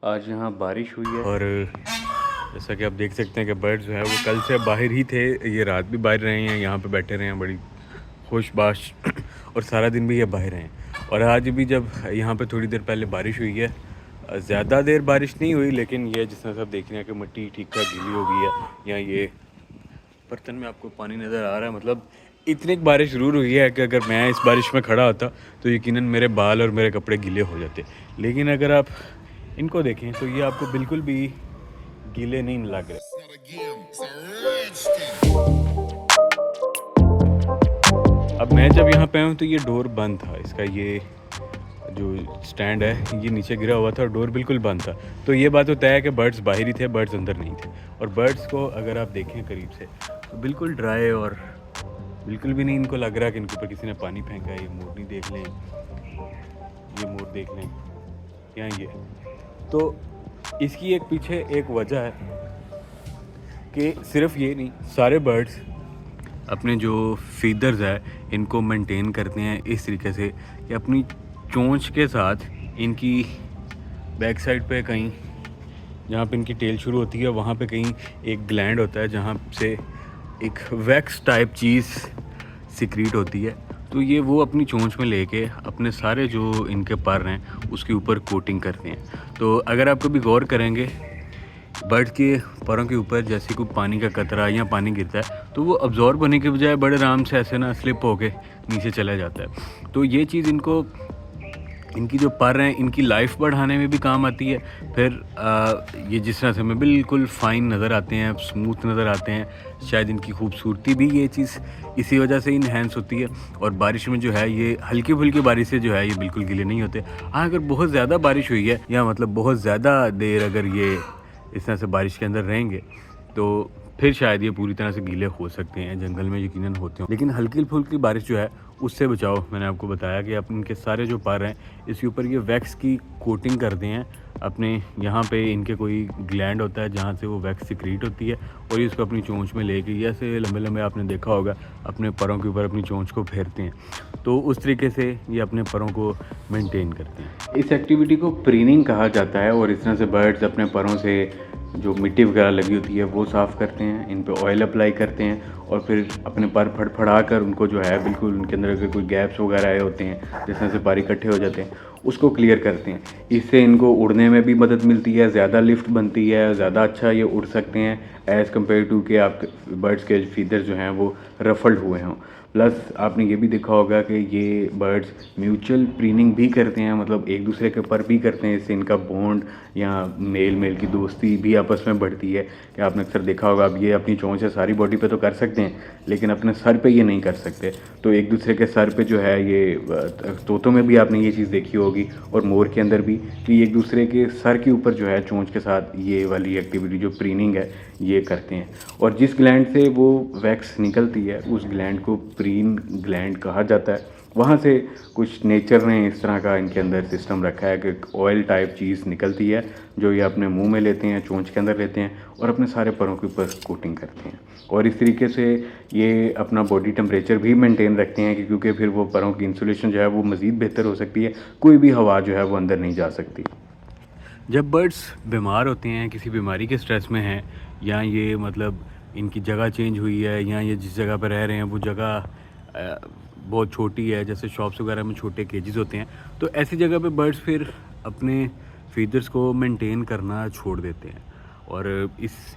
आज यहाँ बारिश हुई है और जैसा कि आप देख सकते हैं कि बर्ड्स जो है वो कल से बाहर ही थे, ये रात भी बाहर रहे हैं, यहाँ पे बैठे रहे हैं बड़ी खुशबाश और सारा दिन भी ये बाहर हैं। और आज भी जब यहाँ पे थोड़ी देर पहले बारिश हुई है, ज़्यादा देर बारिश नहीं हुई, लेकिन ये जिस तरह से आप देख रहे हैं कि मिट्टी ठीक ठाक गीली हो गई है। यहाँ ये बर्तन में आपको पानी नज़र आ रहा है, मतलब इतनी बारिश ज़रूर हुई है कि अगर मैं इस बारिश में खड़ा होता तो यकीनन मेरे बाल और मेरे कपड़े गीले हो जाते। लेकिन अगर आप इनको देखें तो ये आपको बिल्कुल भी गीले नहीं लग रहे। अब मैं जब यहाँ पे आया हूँ तो ये डोर बंद था, इसका ये जो स्टैंड है ये नीचे गिरा हुआ था और डोर बिल्कुल बंद था। तो ये बात होता है कि बर्ड्स बाहर ही थे, बर्ड्स अंदर नहीं थे। और बर्ड्स को अगर आप देखें करीब से तो बिल्कुल ड्राई और बिल्कुल भी नहीं इनको लग रहा कि इनके ऊपर किसी ने पानी फेंका है। ये मोरनी देख लें, ये मोर देख लें, यहाँ ये। तो इसकी एक पीछे एक वजह है कि सिर्फ ये नहीं, सारे बर्ड्स अपने जो फीदर्स है इनको मेंटेन करते हैं इस तरीके से कि अपनी चोंच के साथ इनकी बैक साइड पे कहीं जहाँ पे इनकी टेल शुरू होती है वहाँ पे कहीं एक ग्लैंड होता है जहाँ से एक वैक्स टाइप चीज़ सिक्रीट होती है। तो ये वो अपनी चोंच में लेके अपने सारे जो इनके पर हैं उसके ऊपर कोटिंग करते हैं। तो अगर आप कभी गौर करेंगे बर्ड के परों के ऊपर जैसे कोई पानी का कतरा या पानी गिरता है तो वो अब्जॉर्ब होने के बजाय बड़े आराम से ऐसे ना स्लिप होके नीचे चला जाता है। तो ये चीज़ इनको, इनकी जो पर हैं इनकी लाइफ बढ़ाने में भी काम आती है। फिर ये जिस तरह से हमें बिल्कुल फ़ाइन नज़र आते हैं, स्मूथ नज़र आते हैं, शायद इनकी खूबसूरती भी ये चीज़ इसी वजह से इन्हेंस होती है। और बारिश में जो है ये हल्की फुल्की बारिश से जो है ये बिल्कुल गीले नहीं होते। हाँ, अगर बहुत ज़्यादा बारिश हुई है या मतलब बहुत ज़्यादा देर अगर ये इस तरह से बारिश के अंदर रहेंगे तो फिर शायद ये पूरी तरह से गीले हो सकते हैं, जंगल में यकीनन होते हैं। लेकिन हल्की फुल्की बारिश जो है उससे बचाओ। मैंने आपको बताया कि आप इनके सारे जो पर हैं इसके ऊपर ये वैक्स की कोटिंग करते हैं। अपने यहाँ पे इनके कोई ग्लैंड होता है जहाँ से वो वैक्स सिक्रीट होती है और ये इसको अपनी चोंच में लेके ऐसे लंबे लंबे आपने देखा होगा अपने परों के ऊपर अपनी चोंच को फेरते हैं। तो उस तरीके से ये अपने परों को मेंटेन करते हैं। इस एक्टिविटी को प्रीनिंग कहा जाता है और इस तरह से बर्ड्स अपने परों से जो मिट्टी वगैरह लगी होती है वो साफ़ करते हैं, इन पे ऑयल अप्लाई करते हैं और फिर अपने पर फड़फड़ा कर उनको जो है बिल्कुल उनके अंदर अगर कोई गैप्स वगैरह आए होते हैं जिसमें से पर इकट्ठे हो जाते हैं उसको क्लियर करते हैं। इससे इनको उड़ने में भी मदद मिलती है, ज़्यादा लिफ्ट बनती है, ज़्यादा अच्छा ये उड़ सकते हैं एज़ कम्पेयर टू कि आप बर्ड्स के फीदर्स जो हैं वो रफल्ड हुए हों। प्लस आपने ये भी देखा होगा कि ये बर्ड्स म्यूचुअल प्रीनिंग भी करते हैं, मतलब एक दूसरे के पर भी करते हैं। इससे इनका बॉन्ड या मेल मेल की दोस्ती भी आपस में बढ़ती है। कि आपने अक्सर देखा होगा, अब ये अपनी चोंच से सारी बॉडी पे तो कर सकते हैं लेकिन अपने सर पे ये नहीं कर सकते। तो एक दूसरे के सर पे जो है ये तोतों में भी आपने ये चीज़ देखी होगी और मोर के अंदर भी कि एक दूसरे के सर के ऊपर जो है चोंच के साथ ये वाली एक्टिविटी जो प्रीनिंग है ये करते हैं। और जिस ग्लैंड से वो वैक्स निकलती है उस ग्लैंड को प्रीन ग्लैंड कहा जाता है। वहाँ से कुछ नेचर ने इस तरह का इनके अंदर सिस्टम रखा है कि ऑयल टाइप चीज़ निकलती है जो ये अपने मुंह में लेते हैं, चोंच के अंदर लेते हैं और अपने सारे परों के ऊपर कोटिंग करते हैं। और इस तरीके से ये अपना बॉडी टेम्परेचर भी मेंटेन रखते हैं कि क्योंकि फिर वो परों की इंसुलेशन जो है वो मज़ीद बेहतर हो सकती है, कोई भी हवा जो है वो अंदर नहीं जा सकती। जब बर्ड्स बीमार होते हैं, किसी बीमारी के स्ट्रेस में हैं या ये मतलब इनकी जगह चेंज हुई है या ये जिस जगह पर रह रहे हैं वो जगह बहुत छोटी है, जैसे शॉप्स वगैरह में छोटे केजेस होते हैं, तो ऐसी जगह पे बर्ड्स फिर अपने फीदर्स को मेंटेन करना छोड़ देते हैं। और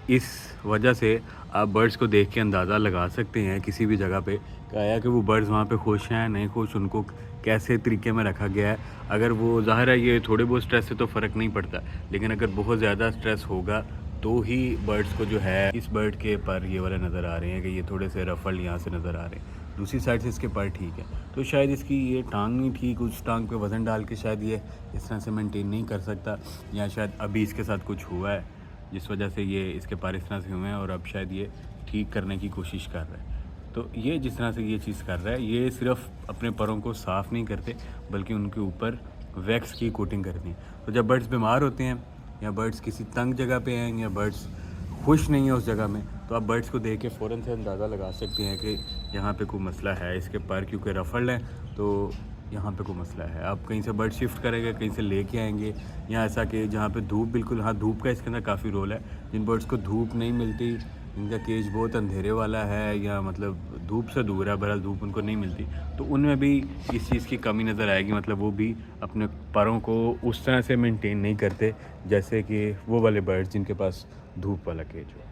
इस वजह से आप बर्ड्स को देख के अंदाज़ा लगा सकते हैं किसी भी जगह पे क्या कि वो बर्ड्स वहाँ पे खुश हैं नहीं खुश, उनको कैसे तरीके में रखा गया है। अगर वो ज़ाहिर है ये थोड़े बहुत स्ट्रेस से तो फ़र्क नहीं पड़ता, लेकिन अगर बहुत ज़्यादा स्ट्रेस होगा तो ही बर्ड्स को जो है, इस बर्ड के पर ये वाले नज़र आ रहे हैं कि ये थोड़े से रफल्ड यहाँ से नज़र आ रहे हैं, दूसरी साइड से इसके पर ठीक है। तो शायद इसकी ये टांग नहीं ठीक, उस टांग पे वज़न डाल के शायद ये इस तरह से मेंटेन नहीं कर सकता, या शायद अभी इसके साथ कुछ हुआ है जिस वजह से ये इसके पर इस तरह से हुए हैं और अब शायद ये ठीक करने की कोशिश कर रहा है। तो ये जिस तरह से ये चीज़ कर रहा है, ये सिर्फ अपने परों को साफ़ नहीं करते बल्कि उनके ऊपर वैक्स की कोटिंग करती हैं। तो जब बर्ड्स बीमार होते हैं या बर्ड्स किसी तंग जगह पे हैं या बर्ड्स खुश नहीं है उस जगह में, तो आप बर्ड्स को देख के फ़ौरन से अंदाज़ा लगा सकते हैं कि यहाँ पे कोई मसला है। इसके पर क्योंकि रफल्ड हैं तो यहाँ पे कोई मसला है। आप कहीं से बर्ड शिफ्ट करेंगे, कहीं से लेके आएँगे, या ऐसा कि जहाँ पे धूप बिल्कुल, हाँ, धूप का इसके अंदर काफ़ी रोल है। जिन बर्ड्स को धूप नहीं मिलती, जिनका केज बहुत अंधेरे वाला है या मतलब धूप से दूर है, बहरहाल धूप उनको नहीं मिलती, तो उनमें भी इस चीज़ की कमी नज़र आएगी। मतलब वो भी अपने परों को उस तरह से मेंटेन नहीं करते जैसे कि वो वाले बर्ड्स जिनके पास धूप वाला केज हो।